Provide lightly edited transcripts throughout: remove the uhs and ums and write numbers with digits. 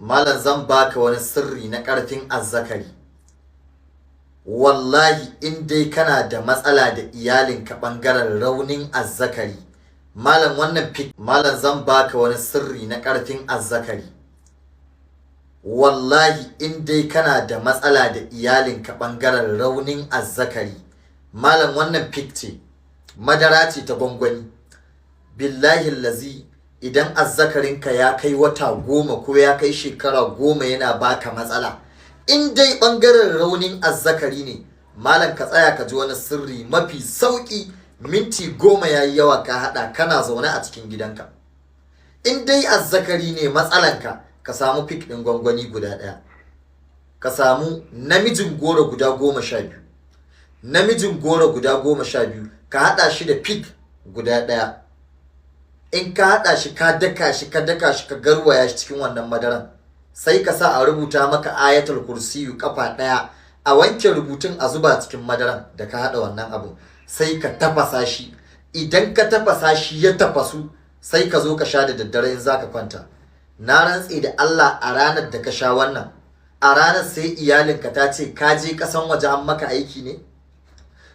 Malam zan baka wani sirri na ƙarfin azzakari. Wallahi in dai kana da matsala da iyalinka ɓangaren raunin azzakari, malam zan baka wani sirri na ƙarfin azzakari. Wallahi in dai kana da matsala da iyalinka ɓangaren raunin azzakari, malam wannan ce, madara ce ta gwangwani. Billahi lazi idan azzakarinka ya kai wata 10 ko ya kai shekara 10 yana baka matsala, in dai ɓangaren raunin azzakari ne, malam ka tsaya ka ji wani sirri mafi sauƙi. Minti 10 yayi yawa ka haɗa kana zaune a cikin gidanka. In dai azzakari ne matsalanka, ka samu fik ɗin gwangwani guda ɗaya, ka samu namijin goro guda 12, namijin goro guda 12 ka haɗa shi da fik guda ɗaya. In ka haɗa shi ka daka shi ka garwaya shi cikin wannan madaran, sai ka sa a rubuta maka ayatul kursiyu kafa ɗaya, a wanke rubutun a zuba cikin madaran da ka haɗa wannan abu, sai ka tafasa shi. Idan ka tafasa shi ya tafasu, sai ka zo ka sha da daddare in zaka kwanta. Na rantse da Allah, a ranar da ka sha wannan, a ranar sai iyalinka ta ce ka je ƙasan waje an maka aiki ne.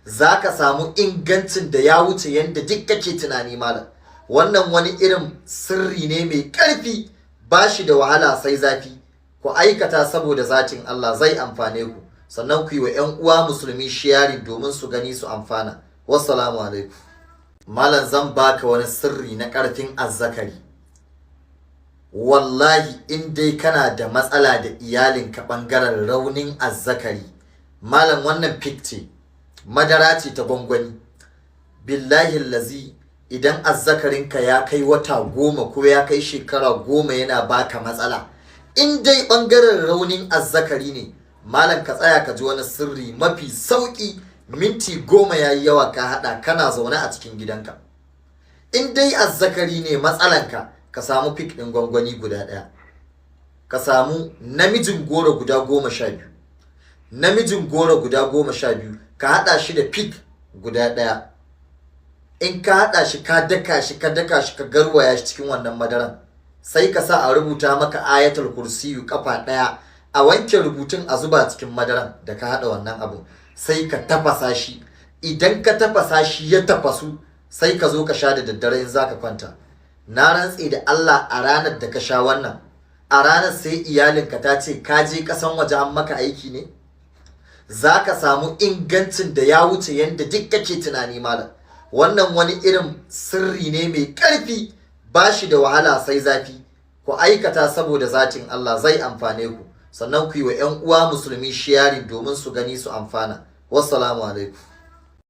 Za ka samu ingancin da ya wuce yanda duk kake tunani malam. Wannan wani irin sirri ne mai ƙarfi, ba shi da wahala sai zafi. Ku aikata saboda zatin Allah, zai amfane ku, sannan ku yi wa 'yan uwa musulmi sharing domin su gani su amfana. Wassalamu alaikum. Malam zan baka wani sirri na ƙarfin azzakari. Wallahi in dai kana da matsala da iyalinka ɓangaren raunin azzakari, malam wannan ce, madara ce ta gwangwani. Billahi lazi idan azzakarinka ya kai wata 10 ko ya kai shekara 10 yana baka matsala, in dai ɓangaren raunin azzakari ne, malam ka tsaya ka ji wani sirri mafi sauƙi. Minti 10 yayi yawa ka haɗa kana zaune a cikin gidanka. In dai azzakari ne matsalanka, ka samu fik ɗin gwangwani guda ɗaya, ka samu namijin goro guda 12, namijin goro guda 12 ka haɗa shi da fik guda ɗaya. In ka haɗa shi ka daka shi ka garwaya shi cikin wannan madaran, sai ka sa a rubuta maka ayatul kursiyu kafa ɗaya, a wanke rubutun a zuba cikin madaran da ka haɗa wannan abu, sai ka tafasa shi. Idan ka tafasa shi ya tafasu, sai ka zo ka sha da daddare in zaka kwanta. Na rantse da Allah, a ranar da ka sha wannan, a ranar sai iyalinka ta ce ka je ƙasan waje an maka aiki ne. Za ka samu ingancin da ya wuce yanda duk kake tunani malam. Wannan wani irin sirri ne mai ƙarfi, ba shi da wahala sai zafi. Ku aikata saboda zatin Allah, zai amfane ku, sannan ku yi wa 'yan uwa musulmi sharing domin su gani su amfana. Wassalamu alaikum.